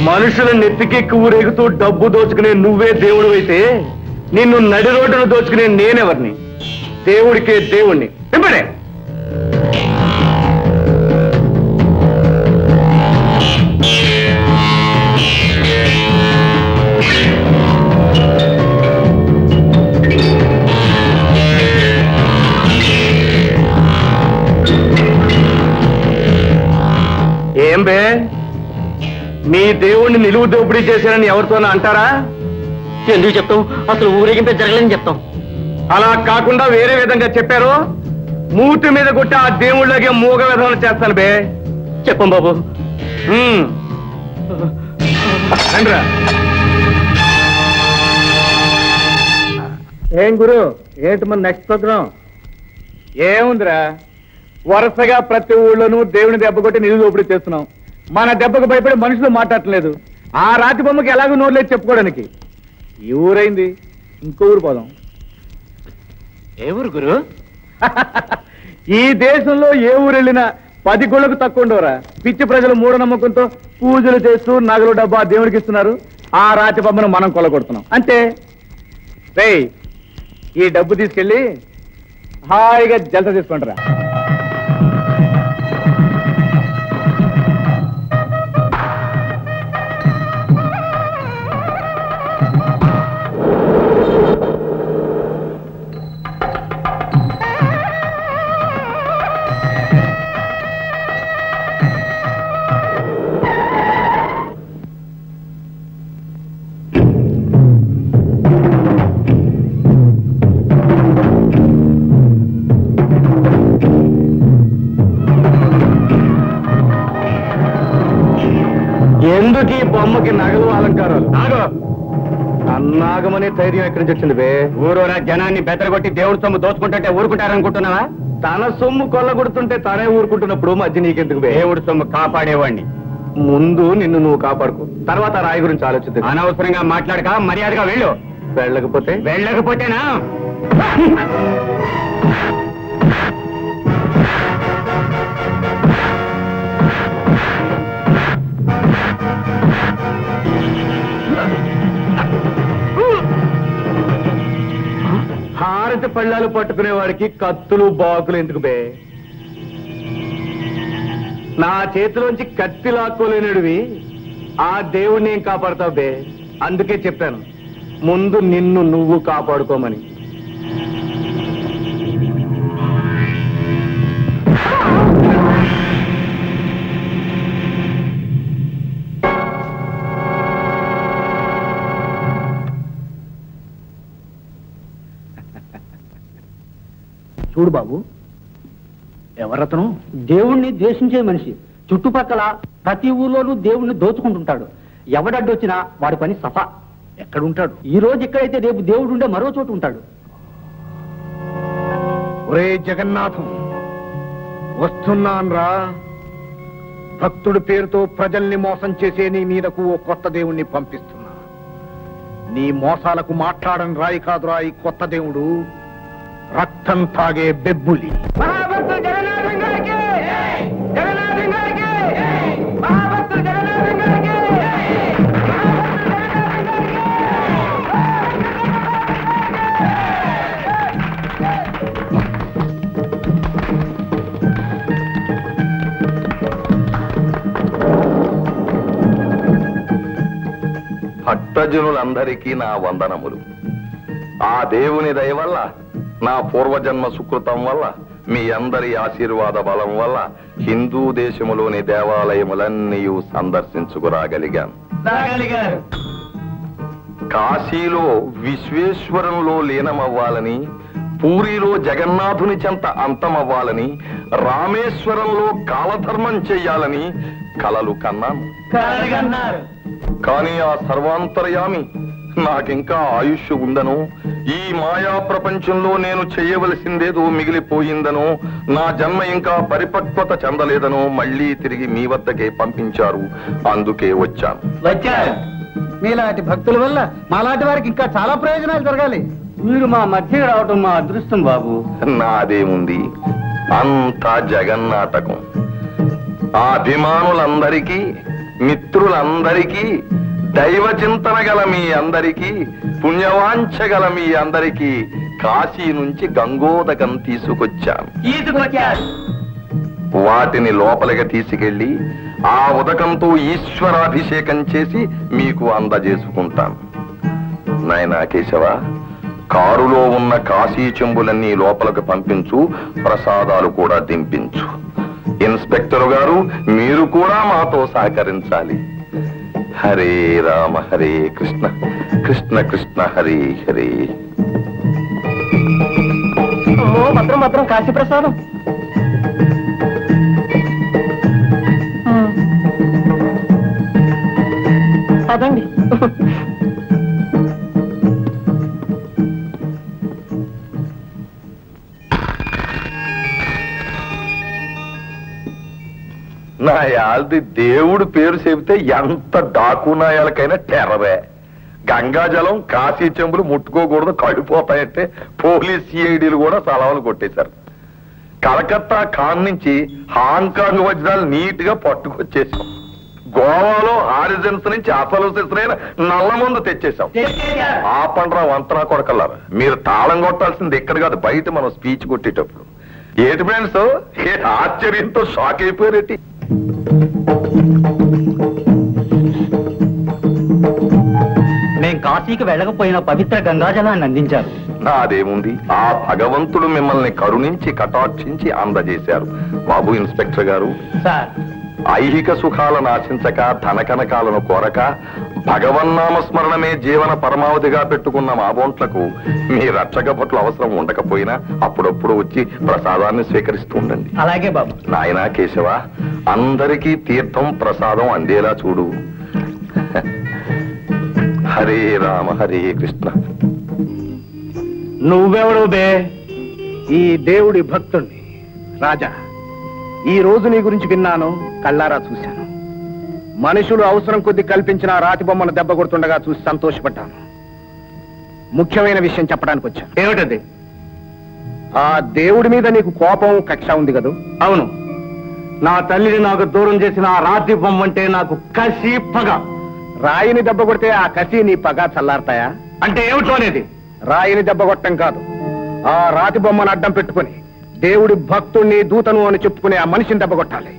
మనుషుల నెత్తికెక్కి ఊరేగుతూ డబ్బు దోచుకునే నువ్వే దేవుడు అయితే నిన్ను నడి రోడ్డును దోచుకునే నేనెవరిని? దేవుడికే దేవుణ్ణి. వింపడే ఏం బే, మీ దేవుణ్ణి నిలువు దోపిడీ చేశానని ఎవరితోనా అంటారా? ఎందుకు చెప్తాం? అసలు ఊరేగింపే జరగలేని చెప్తాం. అలా కాకుండా వేరే విధంగా చెప్పారు, మూతి మీద కొట్టి ఆ దేవుళ్ళకి మూగ విధానం చేస్తాను బే. చెప్పం బాబు. రండిరా. ఏం గురు, ఏంటి మన నెక్స్ట్ ప్రోగ్రాం? ఏముందిరా, వరుసగా ప్రతి ఊళ్ళోనూ దేవుని దెబ్బ కొట్టి నిలువు దోపిడీ చేస్తున్నాం. మన దెబ్బకు భయపడి మనుషులు మాట్లాడట్లేదు. ఆ రాతి బొమ్మకి ఎలాగో నోట్లేదు చెప్పుకోవడానికి. ఈ ఊరైంది, ఇంకో ఊరు పోదాం. ఏ ఊరు గురు? ఈ దేశంలో ఏ ఊరు వెళ్ళినా 10 గుళ్ళకు తక్కువ ఉండవరా. పిచ్చి ప్రజలు మూఢనమ్మకంతో పూజలు చేస్తూ నగలు డబ్బా దేవుడికి ఇస్తున్నారు. ఆ రాతి బొమ్మను మనం కొలగొడుతున్నాం అంతే. రేయ్, ఈ డబ్బు తీసుకెళ్ళి హాయిగా జలస తీసుకుంటారా. ఎందుకు ఈ బొమ్మకి నగలు అలంకారాలు? అన్నాగమనే ధైర్యం ఎక్కడి నుంచి వచ్చింది బే? ఊరూరా జనాన్ని బెదరగొట్టి దేవుడి సొమ్ము దోచుకుంటుంటే ఊరుకుంటారనుకుంటున్నావా? తన సొమ్ము కొల్లగొడుతుంటే తనే ఊరుకుంటున్నప్పుడు మధ్య నీకెందుకు బే? దేవుడి సొమ్ము కాపాడేవాడిని. ముందు నిన్ను నువ్వు కాపాడుకో, తర్వాత రాయి గురించి ఆలోచిద్దాం. అనవసరంగా మాట్లాడక మర్యాదగా వెళ్ళు. వెళ్ళకపోతేనా? హారతి పళ్ళాలు పట్టుకునే వాడికి కత్తులు బాకులు ఎందుకు బే? నా చేతిలోంచి కత్తి లాక్కోలేనుడివి ఆ దేవుణ్ణి ఏం కాపాడుతావు బే? అందుకే చెప్పాను, ముందు నిన్ను నువ్వు కాపాడుకోమని. చూడు బాబు, ఎవరతను? దేవుణ్ణి ద్వేషించే మనిషి. చుట్టుపక్కల ప్రతి ఊర్లోనూ దేవుణ్ణి దోచుకుంటుంటాడు. ఎవడడ్డొచ్చినా వాడి పని సఫా. ఎక్కడుంటాడు? ఈ రోజు ఎక్కడైతే రేపు దేవుడు ఉండే మరో చోటు ఉంటాడు. ఒరే జగన్నాథం, వస్తున్నాన్రా. భక్తుడి పేరుతో ప్రజల్ని మోసం చేసే నీ మీదకు ఓ కొత్త దేవుణ్ణి పంపిస్తున్నా. నీ మోసాలకు మాట్లాడని రాయి కాదురా ఈ కొత్త దేవుడు, రక్తం తాగే బెబ్బులి. భక్తజనులందరికీ నా వందనములు. ఆ దేవుని దయ వల్ల, నా పూర్వజన్మ సుకృతం వల్ల, మీ అందరి ఆశీర్వాద బలం వల్ల హిందూ దేశములోని దేవాలయములన్నీ సందర్శించుకురాగలిగాను. కాశీలో విశ్వేశ్వరంలో లీనమవ్వాలని, పూరిలో జగన్నాథుని చెంత అంతమవ్వాలని, రామేశ్వరంలో కాలధర్మం చెయ్యాలని కలలు కన్నాను. కానీ ఆ సర్వాంతర్యామి నాకింకా ఆయుష్ ఉందను, ఈ మాయా ప్రపంచంలో నేను చేయవలసిందేదో మిగిలిపోయిందను, నా జన్మ ఇంకా పరిపక్వత చెందలేదను మళ్ళీ తిరిగి మీ వద్దకే పంపించారు. అందుకే వచ్చాను. వచ్చారు. మీలాంటి భక్తుల వల్ల మాలాంటి వారికి ఇంకా చాలా ప్రయోజనాలు జరగాలి. మీరు మా మధ్య రావడం మా అదృష్టం బాబు. నాదేముంది, అంతా జగన్నాటకం. ఆ అభిమానులందరికీ, మిత్రులందరికీ, దైవ చింతన గల మీ అందరికీ, పుణ్యవాంఛ గల మీ అందరికీ కాశీ నుంచి గంగోదకం తీసుకొచ్చాను. వాటిని లోపలికి తీసుకెళ్లి ఆ ఉదకంతో ఈశ్వరాభిషేకం చేసి మీకు అందజేసుకుంటాను. నాయనా కేశవ, కారులో ఉన్న కాశీ చెంబులన్నీ లోపలికి పంపించు, ప్రసాదాలు కూడా దింపించు. ఇన్స్పెక్టర్ గారు, మీరు కూడా మాతో సహకరించాలి. హరే రామ హరే కృష్ణ, కృష్ణ కృష్ణ హరే హరే. భద్రం భద్రం కాశీ ప్రసాదం. అదండి. నా యాల్ది దేవుడు పేరు చెబితే ఎంత డాకునాయాలకైనా టెర్రరే. గంగాజలం, కాశీ చెంబులు ముట్టుకోకూడదు, కడిపోతాయంటే పోలీస్ సిఐడీలు కూడా సలహాలు కొట్టేశారు. కలకత్తా ఖాన్ నుంచి హాంకాంగ్ వజ్రాలు నీట్ గా పట్టుకొచ్చేసాం. గోవాలో హారిజన్స్ నుంచి అసలు సిసరైన నల్ల మందు తెచ్చేసాం. ఆ పండ్రా వంతనా కొడకల్లారా, మీరు తాళం కొట్టాల్సింది ఎక్కడ కాదు, బయట మనం స్పీచ్ కొట్టేటప్పుడు. ఏటి ఫ్రెండ్స్, ఏ ఆశ్చర్యంతో షాక్ అయిపోయారేటి. మేం కాశీకి వెళ్ళకపోయిన పవిత్ర గంగాజలాన్ని అందించారు. నాదేముంది, ఆ భగవంతుడు మిమ్మల్ని కరుణించి కటాక్షించి అందజేశారు. బాబు ఇన్స్పెక్టర్ గారు, సార్, ఐహిక సుఖాలను ఆశించక, ధనకనకాలను కోరక, భగవన్నామస్మరణమే జీవన పరమావధిగా పెట్టుకున్న మా బోంట్లకు మీ రక్షక పట్ల అవసరం ఉండకపోయినా అప్పుడప్పుడు వచ్చి ప్రసాదాన్ని స్వీకరిస్తూ ఉండండి. అలాగే బాబు. నాయనా కేశవ, అందరికీ తీర్థం ప్రసాదం అందేలా చూడు. హరే రామ హరే కృష్ణ. నువ్వెవడు బే? ఈ దేవుడి భక్తుణ్ణి. రాజా, ఈ రోజు నీ గురించి విన్నాను, కళ్ళారా చూశాను. మనుషులు అవసరం కొద్ది కల్పించిన రాతి బొమ్మను దెబ్బ కొడుతుండగా చూసి సంతోషపడ్డాను. ముఖ్యమైన విషయం చెప్పడానికి వచ్చాను. ఏమిటది? ఆ దేవుడి మీద నీకు కోపం, కక్ష ఉంది కదూ? అవును. నా తల్లిని నాకు దూరం చేసిన ఆ రాతి బొమ్మ అంటే నాకు కసి, పగ. రాయిని దెబ్బ కొడితే ఆ కసి, నీ పగ చల్లారతాయా? అంటే ఏమిటో అనేది. రాయిని దెబ్బ కొట్టం కాదు, ఆ రాతి బొమ్మను అడ్డం పెట్టుకుని దేవుడి భక్తుణ్ణి, దూతను అని చెప్పుకుని ఆ మనిషిని దెబ్బ కొట్టాలి.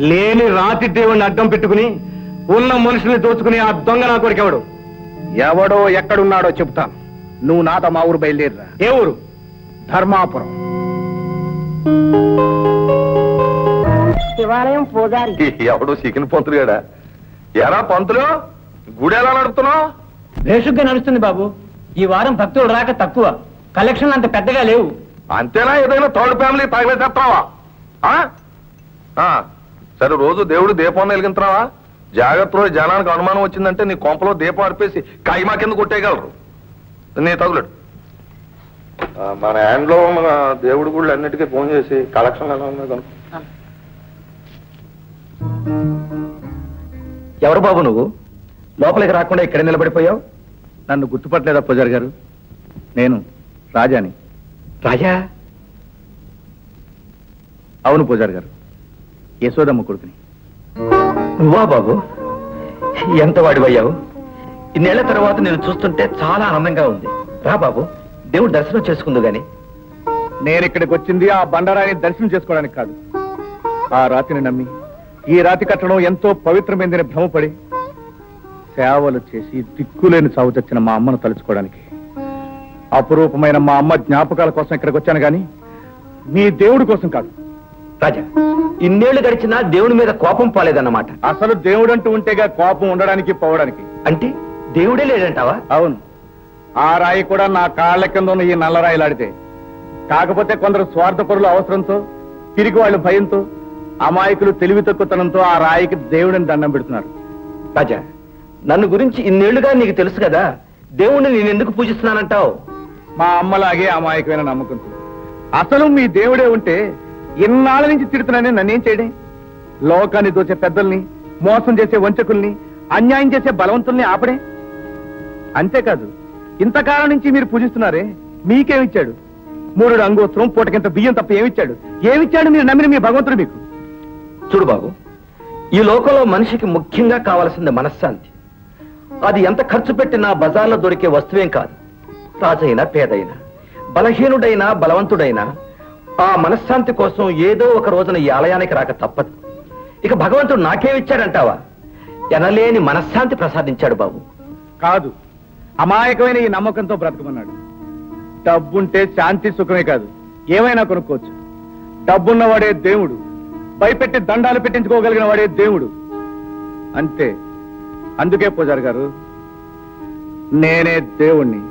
లేని రాతి దేవుణ్ణి అడ్డం పెట్టుకుని ఉన్న మనుషుల్ని దోచుకుని ఆ దొంగ నా కొరికెవడు? ఎవడో ఎక్కడున్నాడో చెబుతాను. నువ్వు నాతో మా ఊరు బయలుదేరిరా. ఏ ఊరు? ధర్మాపురం. శివాలయం పూజారి. ఎవడు చికెన్ పంతులు గడా? ఎరా పంతులు, గుడి ఎలా నడుపుతున్నావు? భేషుగ్గా నడుస్తుంది బాబు. ఈ వారం భక్తులు రాక తక్కువ, కలెక్షన్లు అంత పెద్దగా లేవు. అంతేనా? ఏదైనా థర్డ్ ఫ్యామిలీ తగలేసేస్తావా? సరే, రోజు దేవుడు దీపం వెలిగించున్నావా? జాగ్రత్తలో జనానికి అనుమానం వచ్చిందంటే నీ కొంపలో దీపం అర్పేసి కైమా కింద కొట్టేయగలరు. నీ తగులడు. మన హ్యాండ్లో మన దేవుడి గుళ్ళు అన్నిటికీ ఫోన్ చేసి కలెక్షన్ ఎలా ఉన్నాయి కనుక. ఎవరు బాబు నువ్వు? లోపలికి రాకుండా ఇక్కడ నిలబడిపోయావు. నన్ను గుర్తుపట్టలేదా పూజారి గారు? నేను రాజాని. రాజా? అవును పూజారి గారు, యశోదమ్మ కొడుకుని. నువ్వా బాబు? ఎంత వాడివయ్యావు? ఇన్నేళ్ల తర్వాత నేను చూస్తుంటే చాలా ఆనందంగా ఉంది. రా బాబు, దేవుడు దర్శనం చేసుకుందు గాని. నేను ఇక్కడికి వచ్చింది ఆ బండరాయిని దర్శనం చేసుకోవడానికి కాదు. ఆ రాతిని నమ్మి ఈ రాతి కట్టడం ఎంతో పవిత్రమైందని భ్రమపడి సేవలు చేసి దిక్కులేని సాగు తెచ్చిన మా అమ్మను తలుచుకోవడానికి. అపురూపమైన మా అమ్మ జ్ఞాపకాల కోసం ఇక్కడికి వచ్చాను గాని మీ దేవుడి కోసం కాదు. రాజా, ఇన్నేళ్లు గడిచినా దేవుడి మీద కోపం పోలేదన్నమాట. అసలు దేవుడంటూ ఉంటేగా కోపం ఉండడానికి పోవడానికి. అంటే దేవుడే లేదంటావా? అవును. ఆ రాయి కూడా నా కాళ్ల కింద ఉన్న ఈ నల్లరాయిలాడితే. కాకపోతే కొందరు స్వార్థపరులు అవసరంతో, తిరిగి వాళ్ళు భయంతో, అమాయకులు తెలివి తక్కువతనంతో ఆ రాయికి దేవుడిని దండం పెడుతున్నారు. రాజా, నన్ను గురించి ఇన్నేళ్లుగా నీకు తెలుసు కదా, దేవుణ్ణి నేను ఎందుకు పూజిస్తున్నానంటావు? మా అమ్మలాగే అమాయకమైన నమ్మకంతో. అసలు మీ దేవుడే ఉంటే ఇన్నాళ్ళ నుంచి తిడుతున్నానే నన్నేం చేయడే? లోకాన్ని దోచే పెద్దల్ని, మోసం చేసే వంచకుల్ని, అన్యాయం చేసే బలవంతుల్ని ఆపడే. అంతేకాదు, ఇంతకాలం నుంచి మీరు పూజిస్తున్నారే, మీకేమిచ్చాడు? మూడు అంగోత్సవం, పూటకింత బియ్యం తప్ప ఏమిచ్చాడు? ఏమిచ్చాడు మీరు నమ్మిన మీ భగవంతుడు మీకు? చూడు బాబు, ఈ లోకంలో మనిషికి ముఖ్యంగా కావాల్సింది మనశ్శాంతి. అది ఎంత ఖర్చు పెట్టినా బజార్లో దొరికే వస్తువేం కాదు. రాజైనా పేదైనా, బలహీనుడైనా బలవంతుడైనా ఆ మనశ్శాంతి కోసం ఏదో ఒక రోజున ఈ ఆలయానికి రాక తప్పదు. ఇక భగవంతుడు నాకేమిచ్చాడంటావా? ఎనలేని మనశ్శాంతి ప్రసాదించాడు బాబు. కాదు, అమాయకమైన ఈ నమ్మకంతో బ్రతకమన్నాడు. డబ్బుంటే శాంతి సుఖమే కాదు, ఏమైనా కొనుక్కోవచ్చు. డబ్బున్నవాడే దేవుడు, భయపెట్టి దండాలు పెట్టించుకోగలిగిన వాడే దేవుడు. అంతే. అందుకే పూజారి గారు, నేనే దేవుణ్ణి.